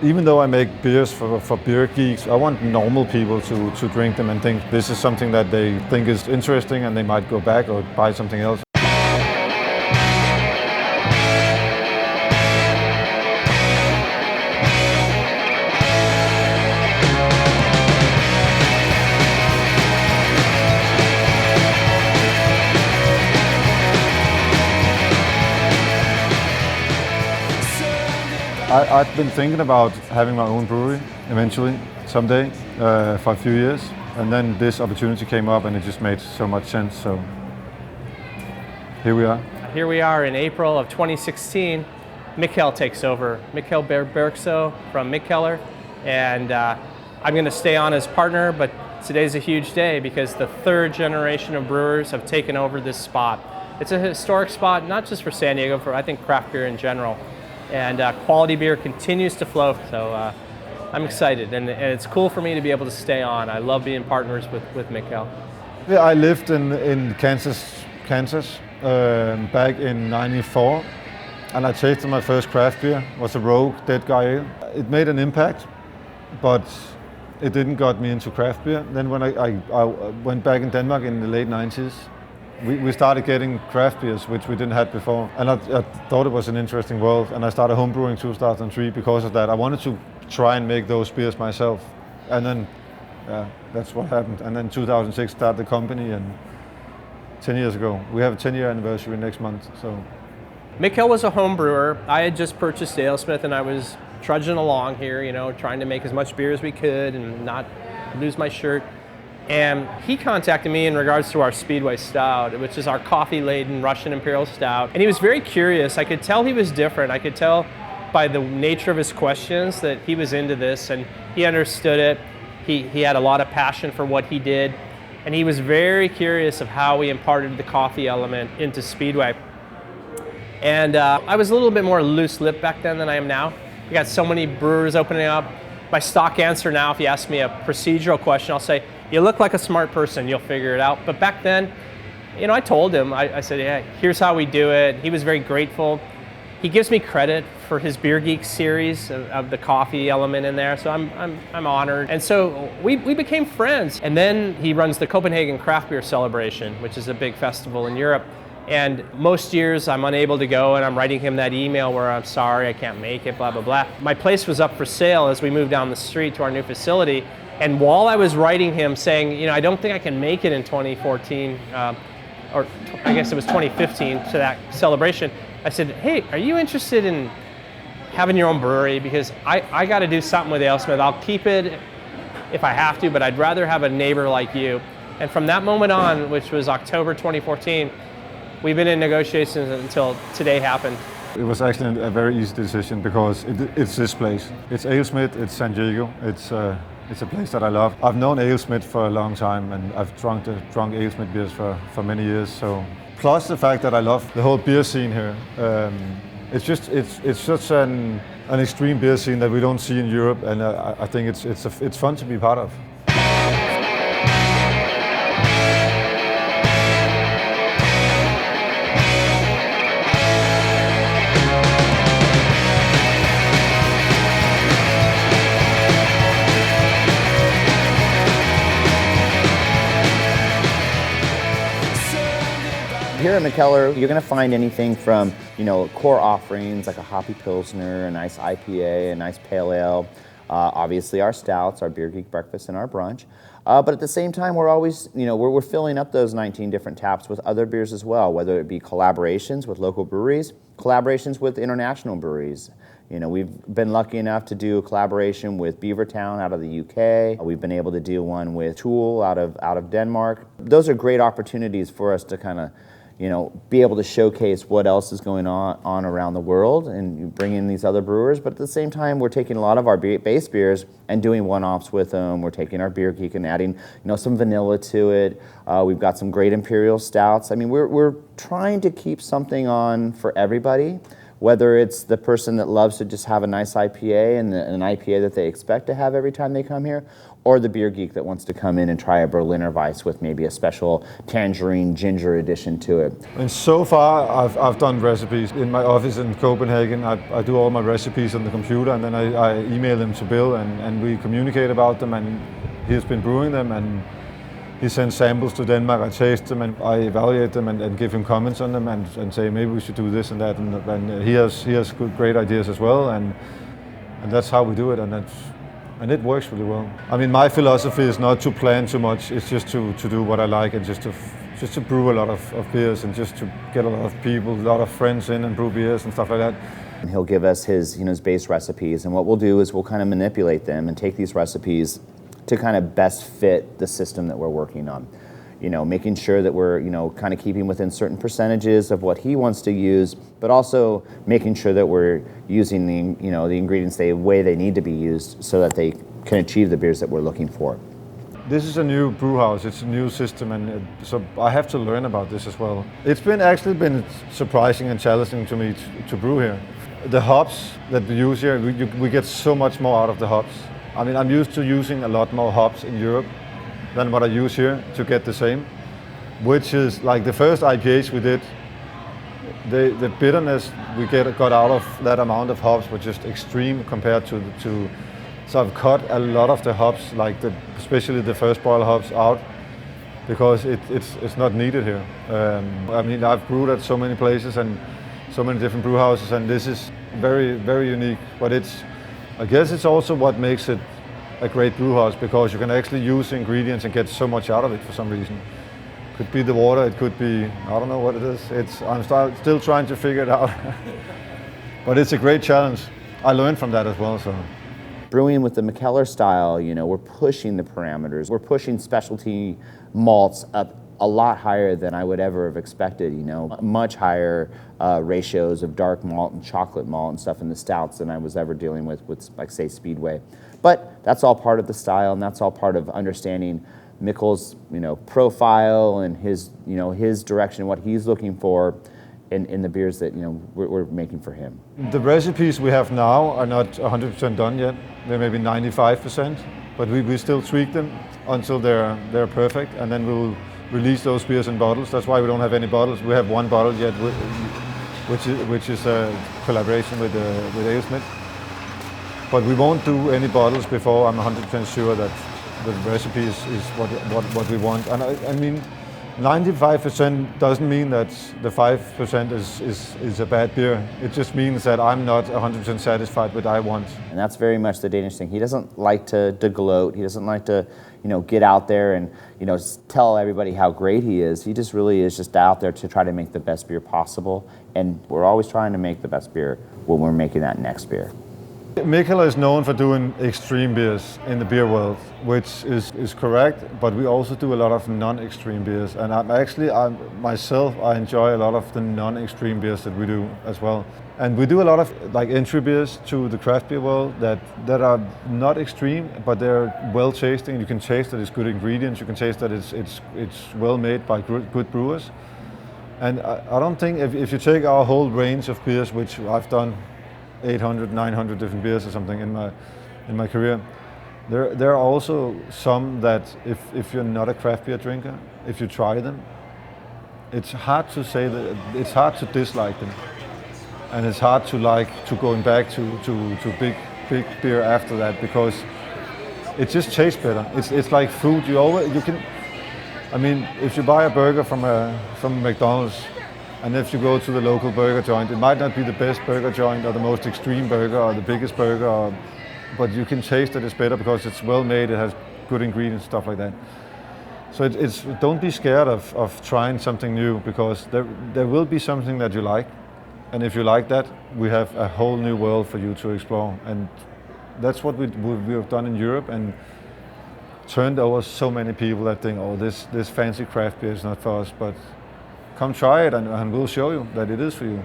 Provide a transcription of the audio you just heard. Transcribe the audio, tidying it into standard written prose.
Even though I make beers for beer geeks, I want normal people to drink them and think this is something that they think is interesting and they might go back or buy something else. I've been thinking about having my own brewery eventually, someday, for a few years. And then this opportunity came up and it just made so much sense. So here we are. Here we are in April of 2016. Mikkel takes over. Mikkel Borg Bjergsø from Mikkeller. And I'm going to stay on as partner, but today's a huge day because the third generation of brewers have taken over this spot. It's a historic spot, not just for San Diego, for I think craft beer in general. And quality beer continues to flow, so I'm excited, and it's cool for me to be able to stay on. I love being partners with Mikkel. Yeah, I lived in Kansas back in '94, and I tasted my first craft beer. It was a Rogue Dead Guy Ale. It made an impact, but it didn't got me into craft beer. Then when I went back in Denmark in the late '90s, we started getting craft beers, which we didn't have before. And I thought it was an interesting world. And I started homebrewing in 2003 because of that. I wanted to try and make those beers myself. And then, that's what happened. And then 2006 started the company, and 10 years ago. We have a 10-year anniversary next month. So, Mikkel was a home brewer. I had just purchased AleSmith and I was trudging along here, trying to make as much beer as we could and not lose my shirt. And he contacted me in regards to our Speedway Stout, which is our coffee-laden Russian Imperial Stout. And he was very curious. I could tell he was different. I could tell by the nature of his questions that he was into this and he understood it. He had a lot of passion for what he did. And he was very curious of how we imparted the coffee element into Speedway. And I was a little bit more loose-lipped back then than I am now. We got so many brewers opening up. My stock answer now, if you ask me a procedural question, I'll say, you look like a smart person, you'll figure it out. But back then, I told him, I said, yeah, here's how we do it. He was very grateful. He gives me credit for his Beer Geek series of the coffee element in there, so I'm honored. And so we became friends. And then he runs the Copenhagen Craft Beer Celebration, which is a big festival in Europe. And most years I'm unable to go, and I'm writing him that email where I'm sorry, I can't make it, blah, blah, blah. My place was up for sale as we moved down the street to our new facility. And while I was writing him saying, I don't think I can make it in 2014, or I guess it was 2015 to that celebration, I said, hey, are you interested in having your own brewery? Because I got to do something with AleSmith. I'll keep it if I have to, but I'd rather have a neighbor like you. And from that moment on, which was October 2014, we've been in negotiations until today happened. it was actually a very easy decision because it's this place. It's AleSmith, it's San Diego, it's a place that I love. I've known AleSmith for a long time and I've drunk AleSmith beers for many years. So plus the fact that I love the whole beer scene here. It's such an extreme beer scene that we don't see in Europe, and I think it's fun to be part of. Here at Mikkeller, you're going to find anything from, core offerings like a hoppy pilsner, a nice IPA, a nice pale ale, obviously our stouts, our beer geek breakfast, and our brunch. But at the same time, we're always, we're filling up those 19 different taps with other beers as well, whether it be collaborations with local breweries, collaborations with international breweries. We've been lucky enough to do a collaboration with Beavertown out of the UK. We've been able to do one with Tool out of Denmark. Those are great opportunities for us to kind of be able to showcase what else is going on around the world and bring in these other brewers. But at the same time, we're taking a lot of our base beers and doing one-offs with them. We're taking our Beer Geek and adding, some vanilla to it. We've got some great imperial stouts. I mean, we're trying to keep something on for everybody, whether it's the person that loves to just have a nice IPA and an IPA that they expect to have every time they come here, or the beer geek that wants to come in and try a Berliner Weiss with maybe a special tangerine ginger addition to it. And so far, I've done recipes in my office in Copenhagen. I do all my recipes on the computer, and then I email them to Bill, and we communicate about them, and he's been brewing them, and he sends samples to Denmark. I taste them, and I evaluate them, and give him comments on them, and say maybe we should do this and that, and he has great ideas as well, and that's how we do it, and it works really well. I mean, my philosophy is not to plan too much. It's just to do what I like, and just to brew a lot of beers, and just to get a lot of people, a lot of friends in and brew beers and stuff like that. And he'll give us his base recipes, and what we'll do is we'll kind of manipulate them and take these recipes to kind of best fit the system that we're working on. Making sure that we're, kind of keeping within certain percentages of what he wants to use, but also making sure that we're using the ingredients the way they need to be used so that they can achieve the beers that we're looking for. This is a new brew house, it's a new system, and so I have to learn about this as well. It's actually been surprising and challenging to me to brew here. The hops that we use here, we get so much more out of the hops. I mean, I'm used to using a lot more hops in Europe than what I use here to get the same, which is like the first IPAs we did, the bitterness we got out of that amount of hops was just extreme compared to so I've cut a lot of the hops, especially the first boil hops out, because it's not needed here. I mean, I've brewed at so many places and so many different brew houses, and this is very, very unique, but I guess it's also what makes it a great brew house, because you can actually use ingredients and get so much out of it for some reason. Could be the water, it could be, I don't know what it is. I'm still trying to figure it out. But it's a great challenge. I learned from that as well. So, brewing with the Mikkeller style, we're pushing the parameters. We're pushing specialty malts up a lot higher than I would ever have expected, much higher ratios of dark malt and chocolate malt and stuff in the stouts than I was ever dealing with like, say, Speedway. But that's all part of the style, and that's all part of understanding Mikkel's, profile and his direction, what he's looking for in the beers that, we're making for him. The recipes we have now are not 100% done yet. They're maybe 95%, but we still tweak them until they're perfect, and then we'll release those beers in bottles. That's why we don't have any bottles. We have one bottle yet, which is a collaboration with AleSmith. But we won't do any bottles before I'm 100% sure that the recipe is what we want. And I mean, 95% doesn't mean that the 5% is a bad beer. It just means that I'm not 100% satisfied with what I want. And that's very much the Danish thing. He doesn't like to gloat. He doesn't like to, get out there and, tell everybody how great he is. He just really is just out there to try to make the best beer possible. And we're always trying to make the best beer when we're making that next beer. Mikkeller is known for doing extreme beers in the beer world, which is correct, but we also do a lot of non-extreme beers. And I myself enjoy a lot of the non-extreme beers that we do as well. And we do a lot of entry beers to the craft beer world that are not extreme, but they're well tasting. You can taste that it's good ingredients. You can taste that it's well made by good brewers. And I don't think if you take our whole range of beers, which I've done 800, 900 different beers or something in my career. There are also some that if you're not a craft beer drinker, if you try them, it's hard to say that it's hard to dislike them, and it's hard to going back to big beer after that, because it just tastes better. It's like food. I mean, if you buy a burger from McDonald's, and if you go to the local burger joint, it might not be the best burger joint or the most extreme burger or the biggest burger, but you can taste that it's better because it's well made, it has good ingredients, stuff like that. So don't be scared of trying something new, because there will be something that you like. And if you like that, we have a whole new world for you to explore. And that's what we have done in Europe, and turned over so many people that think, oh, this fancy craft beer is not for us. But come try it, and we'll show you that it is for you.